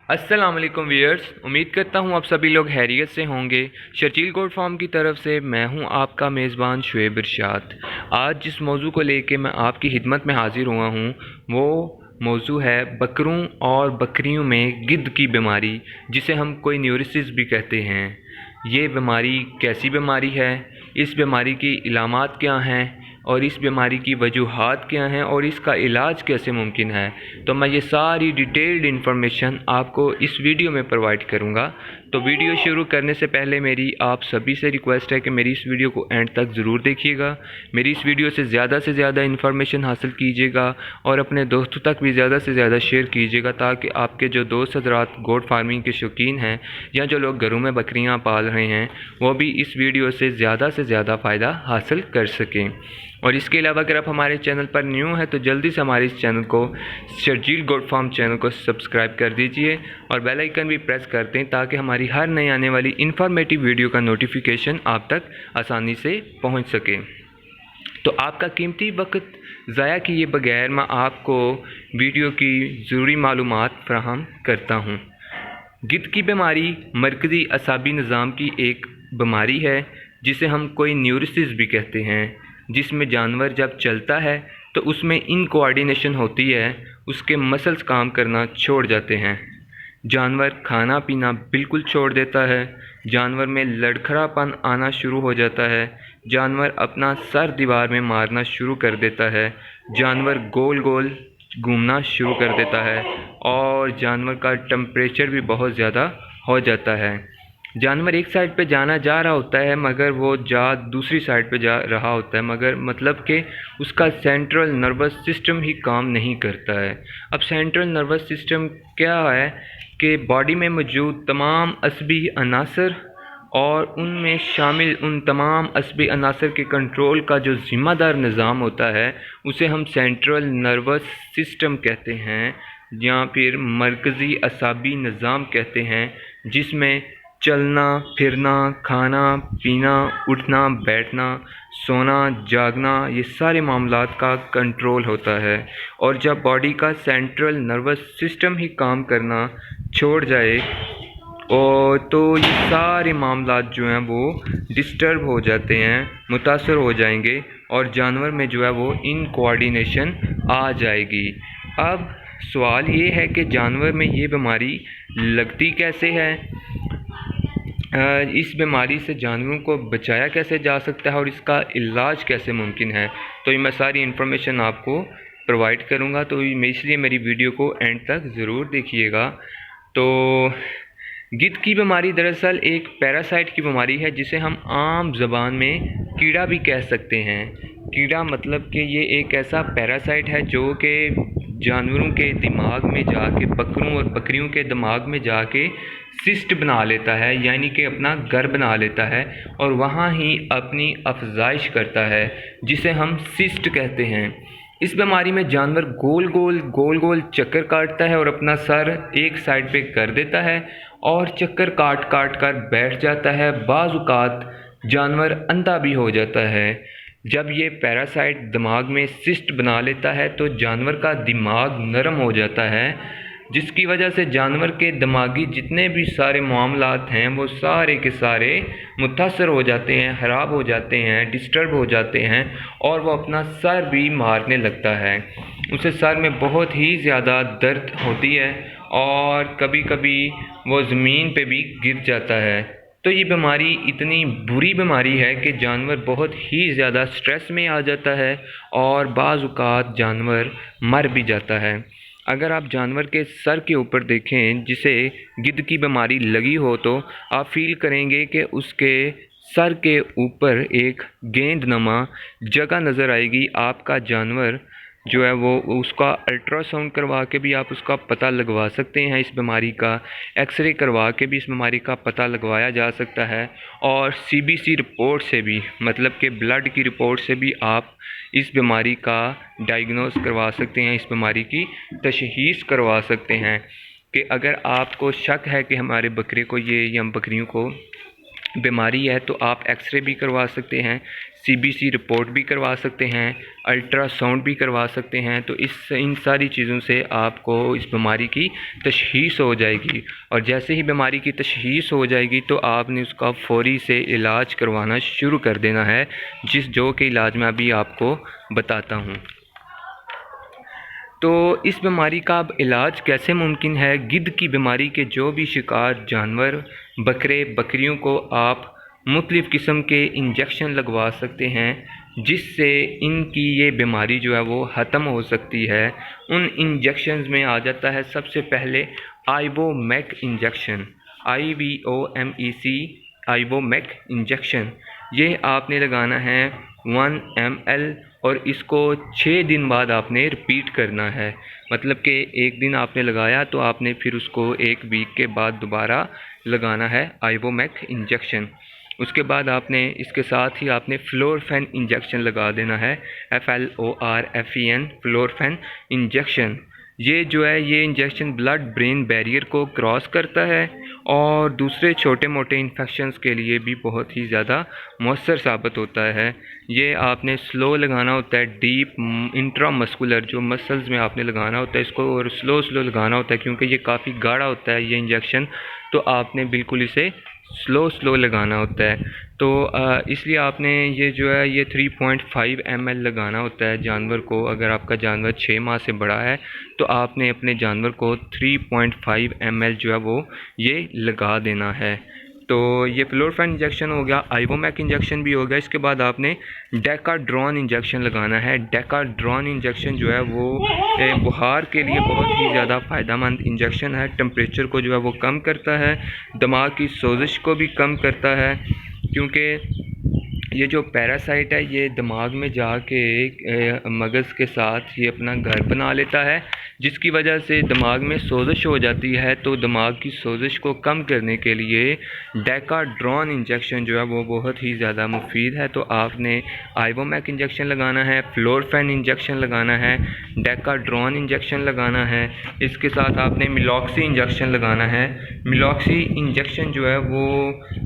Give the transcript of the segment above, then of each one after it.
अस्सलाम वालेकुम व्यूअर्स, उम्मीद करता हूँ आप सभी लोग खैरियत से होंगे। शर्जील गोट फार्म की तरफ से मैं हूँ आपका मेज़बान शुएब इरशाद। आज जिस मौजू को लेके मैं आपकी खिदमत में हाज़िर हुआ हूँ वो मौजू है बकरों और बकरियों में गिद्ध की बीमारी, जिसे हम कोई न्यूरोसिस भी कहते हैं। ये बीमारी कैसी बीमारी है, इस बीमारी की इलामात क्या हैं और इस बीमारी की वजूहात क्या हैं और इसका इलाज कैसे मुमकिन है, तो मैं ये सारी डिटेल्ड इन्फॉर्मेशन आपको इस वीडियो में प्रोवाइड करूँगा। तो वीडियो शुरू करने से पहले मेरी आप सभी से रिक्वेस्ट है कि मेरी इस वीडियो को एंड तक ज़रूर देखिएगा। मेरी इस वीडियो से ज़्यादा इन्फॉर्मेशन हासिल कीजिएगा और अपने दोस्तों तक भी ज़्यादा से ज़्यादा शेयर कीजिएगा, ताकि आपके जो दोस्त हज़रात गोट फार्मिंग के शौकीन हैं या जो लोग घरों में बकरियाँ पाल रहे हैं वो भी इस वीडियो से ज़्यादा फ़ायदा हासिल कर सकें। और इसके अलावा अगर आप हमारे चैनल पर न्यू हैं तो जल्दी से हमारे इस चैनल को, शर्जील गोट फार्म चैनल को सब्सक्राइब कर दीजिए और बेल आइकन भी प्रेस कर दें, ताकि हमारी हर नई आने वाली इन्फॉर्मेटिव वीडियो का नोटिफिकेशन आप तक आसानी से पहुंच सके। तो आपका कीमती वक्त ज़ाया किए बगैर मैं आपको वीडियो की ज़रूरी मालूमात फराहम करता हूँ। गिद्ध की बीमारी मरकज़ी असाबी निज़ाम की एक बीमारी है, जिसे हम कोई न्यूरोसिस भी कहते हैं, जिसमें जानवर जब चलता है तो उसमें इनकोऑर्डिनेशन होती है, उसके मसल्स काम करना छोड़ जाते हैं, जानवर खाना पीना बिल्कुल छोड़ देता है, जानवर में लड़खड़ापन आना शुरू हो जाता है, जानवर अपना सर दीवार में मारना शुरू कर देता है, जानवर गोल गोल घूमना शुरू कर देता है और जानवर का टेम्परेचर भी बहुत ज़्यादा हो जाता है। जानवर एक साइड पे जाना जा रहा होता है मगर वो दूसरी साइड पे जा रहा होता है, मगर मतलब कि उसका सेंट्रल नर्वस सिस्टम ही काम नहीं करता है। अब सेंट्रल नर्वस सिस्टम क्या है कि बॉडी में मौजूद तमाम असबी अनासर और उनमें शामिल उन तमाम असबी अनासर के कंट्रोल का जो ज़िम्मेदार निज़ाम होता है उसे हम सेंट्रल नर्वस सिस्टम कहते हैं या फिर मरकज़ी असाबी निज़ाम कहते हैं, जिसमें चलना फिरना, खाना पीना, उठना बैठना, सोना जागना, ये सारे मामलात का कंट्रोल होता है। और जब बॉडी का सेंट्रल नर्वस सिस्टम ही काम करना छोड़ जाए और तो ये सारे मामलात जो हैं वो डिस्टर्ब हो जाते हैं, मुतासर हो जाएंगे और जानवर में जो है वो इनकोऑर्डिनेशन आ जाएगी। अब सवाल ये है कि जानवर में ये बीमारी लगती कैसे है, इस बीमारी से जानवरों को बचाया कैसे जा सकता है और इसका इलाज कैसे मुमकिन है, तो ये मैं सारी इन्फॉर्मेशन आपको प्रोवाइड करूँगा। तो इसलिए मेरी वीडियो को एंड तक ज़रूर देखिएगा। तो गिद्ध की बीमारी दरअसल एक पैरासाइट की बीमारी है, जिसे हम आम ज़बान में कीड़ा भी कह सकते हैं। कीड़ा मतलब कि ये एक ऐसा पैरासाइट है जो कि जानवरों के दिमाग में जाके, बकरों और बकरियों के दिमाग में जाके सिस्ट बना लेता है, यानी कि अपना घर बना लेता है और वहाँ ही अपनी अफजाइश करता है, जिसे हम सिस्ट कहते हैं। इस बीमारी में जानवर गोल गोल चक्कर काटता है और अपना सर एक साइड पे कर देता है और चक्कर काट कर बैठ जाता है। बाज़ औक़ात जानवर अंधा भी हो जाता है। जब ये पैरासाइट दिमाग में सिस्ट बना लेता है तो जानवर का दिमाग नरम हो जाता है, जिसकी वजह से जानवर के दिमागी जितने भी सारे मामलात हैं वो सारे के सारे मुतासर हो जाते हैं, ख़राब हो जाते हैं, डिस्टर्ब हो जाते हैं और वो अपना सर भी मारने लगता है। उसे सर में बहुत ही ज़्यादा दर्द होती है और कभी कभी वो ज़मीन पे भी गिर जाता है। तो ये बीमारी इतनी बुरी बीमारी है कि जानवर बहुत ही ज़्यादा स्ट्रेस में आ जाता है और बाज़ औक़ात जानवर मर भी जाता है। अगर आप जानवर के सर के ऊपर देखें जिसे गिद्ध की बीमारी लगी हो, तो आप फील करेंगे कि उसके सर के ऊपर एक गेंदनुमा जगह नज़र आएगी। आपका जानवर जो है वो, उसका अल्ट्रासाउंड करवा के भी आप उसका पता लगवा सकते हैं इस बीमारी का, एक्सरे करवा के भी इस बीमारी का पता लगवाया जा सकता है और सीबीसी रिपोर्ट से भी, मतलब कि ब्लड की रिपोर्ट से भी आप इस बीमारी का डायग्नोस करवा सकते हैं, इस बीमारी की तशख़ीस करवा सकते हैं। कि अगर आपको शक है कि हमारे बकरे को ये या बकरियों को बीमारी है तो आप एक्सरे भी करवा सकते हैं, CBC रिपोर्ट भी करवा सकते हैं, अल्ट्रासाउंड भी करवा सकते हैं। तो इन सारी चीज़ों से आपको इस बीमारी की तशख़ीस हो जाएगी, और जैसे ही बीमारी की तशख़ीस हो जाएगी तो आपने उसका फ़ौरी से इलाज करवाना शुरू कर देना है, जो कि इलाज मैं अभी आपको बताता हूँ। तो इस बीमारी का अब इलाज कैसे मुमकिन है? गिद्ध की बीमारी के जो भी शिकार जानवर, बकरे बकरियों को आप मुख्तलिफ़ किस्म के इंजेक्शन लगवा सकते हैं, जिससे इनकी ये बीमारी जो है वो ख़त्म हो सकती है। उन इंजेक्शंस में आ जाता है सबसे पहले आइवोमैक इंजेक्शन, IVOMEC, आइवोमैक इंजेक्शन। ये आपने लगाना है 1 ml, और इसको 6 दिन बाद आपने रिपीट करना है। मतलब कि एक दिन आपने लगाया तो आपने फिर उसको 1 वीक के बाद दोबारा लगाना है आइवोमैक इंजेक्शन। उसके बाद आपने इसके साथ ही आपने फ्लोरफेन इंजेक्शन लगा देना है, FLORFEN, फ्लोरफेन इंजेक्शन। ये जो है ये इंजेक्शन ब्लड ब्रेन बैरियर को क्रॉस करता है और दूसरे छोटे मोटे इन्फेक्शंस के लिए भी बहुत ही ज़्यादा मौसर साबित होता है। ये आपने स्लो लगाना होता है, डीप इंट्रामस्कुलर जो मसल्स में आपने लगाना होता है इसको, और स्लो लगाना होता है क्योंकि ये काफ़ी गाढ़ा होता है ये इंजेक्शन, तो आपने बिल्कुल इसे स्लो लगाना होता है। तो इसलिए आपने ये जो है ये 3.5 ml लगाना होता है जानवर को। अगर आपका जानवर 6 माह से बड़ा है तो आपने अपने जानवर को 3.5 ml जो है वो ये लगा देना है। तो ये फ्लोरफेन इंजेक्शन हो गया, आइवोमैक इंजेक्शन भी हो गया। इसके बाद आपने डेकाड्रॉन इंजेक्शन लगाना है। डेकाड्रॉन इंजेक्शन जो है वो बुखार के लिए बहुत ही ज़्यादा फ़ायदेमंद इंजेक्शन है। टेम्परेचर को जो है वो कम करता है, दिमाग की सोजिश को भी कम करता है, क्योंकि ये जो पैरासाइट है ये दिमाग में जाके मगज़ के साथ ये अपना घर बना लेता है, जिसकी वजह से दिमाग में सोजिश हो जाती है। तो दिमाग की सोजिश को कम करने के लिए डेकाड्रॉन इंजेक्शन जो है वो बहुत ही ज़्यादा मुफीद है। तो आपने आइवोमैक इंजेक्शन लगाना है, फ्लोरफेन इंजेक्शन लगाना है, डेकाड्रॉन इंजेक्शन लगाना है। इसके साथ आपने मिलॉक्सी इंजेक्शन लगाना है। मिलॉक्सी इंजेक्शन जो है वो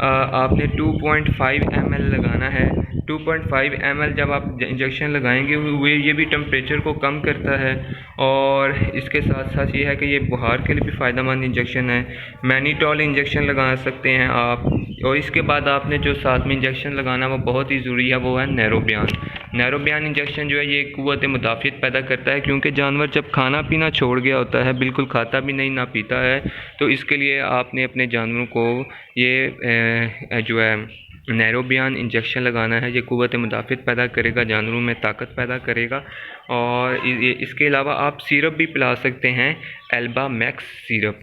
आपने 2.5 ml लगाना है। 2.5 ml जब आप इंजेक्शन लगाएंगे हुए ये भी टेम्परेचर को कम करता है, और इसके साथ साथ ये है कि ये बुखार के लिए भी फ़ायदेमंद इंजेक्शन है। मैनीटॉल इंजेक्शन लगा सकते हैं आप। और इसके बाद आपने जो साथ में इंजेक्शन लगाना वो बहुत ही ज़रूरी है, वो है नैरोबियान। नैरोबियान इंजेक्शन जो है ये क़ुव्वत मुदाफ़ियत पैदा करता है, क्योंकि जानवर जब खाना पीना छोड़ गया होता है, बिल्कुल खाता भी नहीं ना पीता है, तो इसके लिए आपने अपने जानवरों को ये जो है नैरोबियान इंजेक्शन लगाना है। ये क़ुव्वत मुदाफ़ियत पैदा करेगा, जानवरों में ताकत पैदा करेगा। और इसके अलावा आप सिरप भी पिला सकते हैं, एल्बा मैक्स सिरप।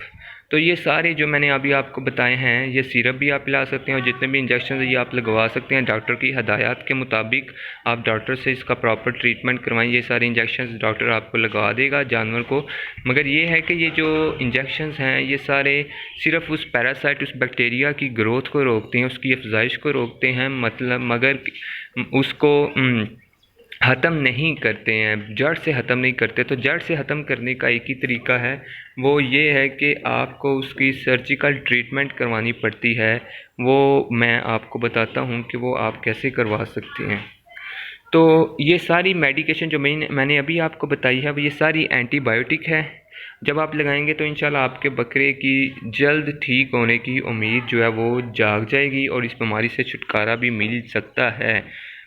तो ये सारे जो मैंने अभी आपको बताए हैं ये सिरप भी आप पिला सकते हैं, और जितने भी इंजेक्शन ये आप लगवा सकते हैं डॉक्टर की हदायत के मुताबिक। आप डॉक्टर से इसका प्रॉपर ट्रीटमेंट करवाएं। ये सारे इंजेक्शन डॉक्टर आपको लगवा देगा जानवर को। मगर ये है कि ये जो इंजेक्शन हैं ये सारे सिर्फ उस पैरासाइट, उस बैक्टीरिया की ग्रोथ को रोकते हैं, उसकी अफजाइश को रोकते हैं, मतलब मगर उसको ख़त्म नहीं करते हैं, जड़ से ख़त्म नहीं करते। तो जड़ से ख़त्म करने का एक ही तरीका है, वो ये है कि आपको उसकी सर्जिकल ट्रीटमेंट करवानी पड़ती है। वो मैं आपको बताता हूँ कि वो आप कैसे करवा सकते हैं। तो ये सारी मेडिकेशन जो मैंने अभी आपको बताई है, ये सारी एंटीबायोटिक है। जब आप लगाएंगे तो इंशाल्लाह आपके बकरे की जल्द ठीक होने की उम्मीद जो है वो जाग जाएगी, और इस बीमारी से छुटकारा भी मिल सकता है।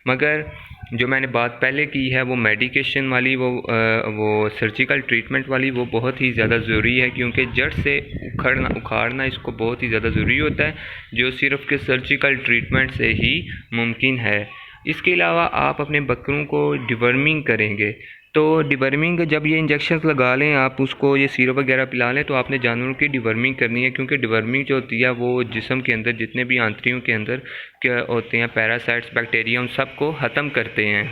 मगर जो मैंने बात पहले की है वो मेडिकेशन वाली, वो सर्जिकल ट्रीटमेंट वाली, वो बहुत ही ज़्यादा ज़रूरी है, क्योंकि जड़ से उखाड़ना इसको बहुत ही ज़्यादा ज़रूरी होता है, जो सिर्फ के सर्जिकल ट्रीटमेंट से ही मुमकिन है। इसके अलावा आप अपने बकरों को डिवर्मिंग करेंगे, तो डिवर्मिंग जब ये इंजेक्शन लगा लें, आप उसको ये सिरप वगैरह पिला लें, तो आपने जानवरों की डिवर्मिंग करनी है, क्योंकि डिवर्मिंग जो होती है वो जिस्म के अंदर जितने भी आंतरियों के अंदर क्या होते हैं पैरासाइट्स, बैक्टीरिया, उन सब को ख़त्म करते हैं।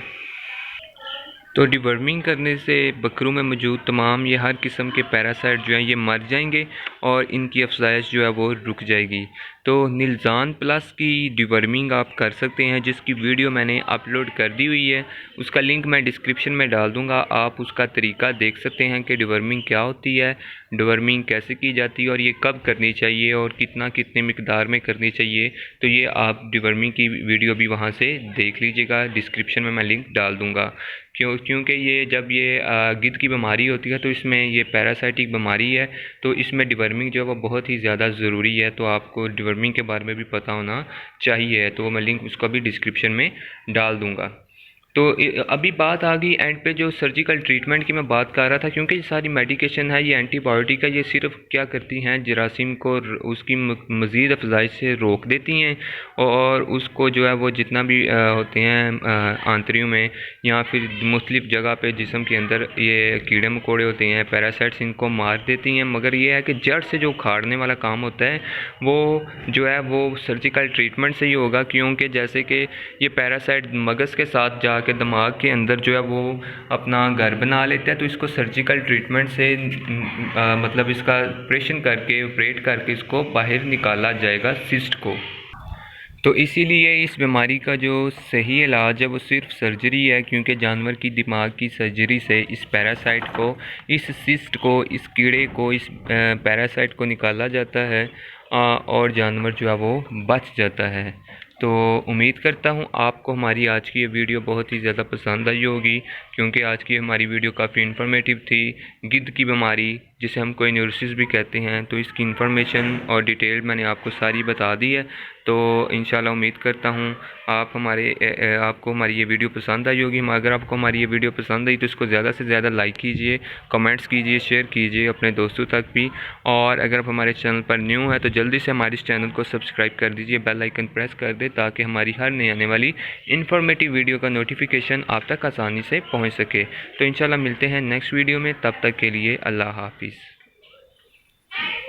तो डिवर्मिंग करने से बकरों में मौजूद तमाम ये हर किस्म के पैरासाइट जो हैं ये मर जाएंगे, और इनकी अफजाइश जो है वो रुक जाएगी। तो निलजान प्लस की डिवर्मिंग आप कर सकते हैं, जिसकी वीडियो मैंने अपलोड कर दी हुई है, उसका लिंक मैं डिस्क्रिप्शन में डाल दूंगा। आप उसका तरीका देख सकते हैं कि डिवर्मिंग क्या होती है। डिवर्मिंग कैसे की जाती है और ये कब करनी चाहिए और कितनी मिकदार में करनी चाहिए, तो ये आप डिवर्मिंग की वीडियो भी वहाँ से देख लीजिएगा। डिस्क्रिप्शन में मैं लिंक डाल दूँगा। क्योंकि ये जब ये गिद्ध की बीमारी होती है तो इसमें ये पैरासाइटिक बीमारी है, तो इसमें डिवर्मिंग जो है वो बहुत ही ज़्यादा ज़रूरी है। तो आपको डिवर्मिंग के बारे में भी पता होना चाहिए, तो मैं लिंक उसका भी डिस्क्रिप्शन में डाल दूँगा। तो अभी बात आ गई एंड पे जो सर्जिकल ट्रीटमेंट की मैं बात कर रहा था, क्योंकि ये सारी मेडिकेशन है, ये एंटीबायोटिक है, ये सिर्फ क्या करती हैं, जरासीम को उसकी मज़ीद अफजाइश से रोक देती हैं और उसको जो है वो जितना भी होते हैं आंतरियों में या फिर मुख्तलिफ़ जगह पे जिस्म के अंदर ये कीड़े मकोड़े होते हैं, पैरासाइट्स, इनको मार देती हैं। मगर ये है कि जड़ से जो उखाड़ने वाला काम होता है वो जो है वो सर्जिकल ट्रीटमेंट से ही होगा, क्योंकि जैसे कि ये पैरासाइट मगज़ के साथ जा के दिमाग के अंदर जो है वो अपना घर बना लेता है, तो इसको सर्जिकल ट्रीटमेंट से मतलब इसका ऑपरेट करके इसको बाहर निकाला जाएगा, सिस्ट को। तो इसीलिए इस बीमारी का जो सही इलाज है वो सिर्फ सर्जरी है, क्योंकि जानवर की दिमाग की सर्जरी से इस पैरासाइट को, इस सिस्ट को, इस कीड़े को, इस पैरासाइट को निकाला जाता है और जानवर जो है वो बच जाता है। तो उम्मीद करता हूँ आपको हमारी आज की ये वीडियो बहुत ही ज़्यादा पसंद आई होगी, क्योंकि आज की हमारी वीडियो काफ़ी इन्फॉर्मेटिव थी। गिद्ध की बीमारी जिसे हम कोइनोसिस भी कहते हैं, तो इसकी इन्फॉर्मेशन और डिटेल मैंने आपको सारी बता दी है। तो इंशाल्लाह उम्मीद करता हूँ आपको हमारी ये वीडियो पसंद आई होगी। अगर आपको हमारी ये वीडियो पसंद आई तो इसको ज़्यादा से ज़्यादा लाइक कीजिए, कमेंट्स कीजिए, शेयर कीजिए अपने दोस्तों तक भी। और अगर आप हमारे चैनल पर न्यू है तो जल्दी से हमारे इस चैनल को सब्सक्राइब कर दीजिए, बेल आइकन प्रेस कर दे, ताकि हमारी हर नई आने वाली इन्फॉर्मेटिव वीडियो का नोटिफिकेशन आप तक आसानी से पहुँच सके। तो इंशाल्लाह मिलते हैं नेक्स्ट वीडियो में, तब तक के लिए अल्लाह हाफिज़।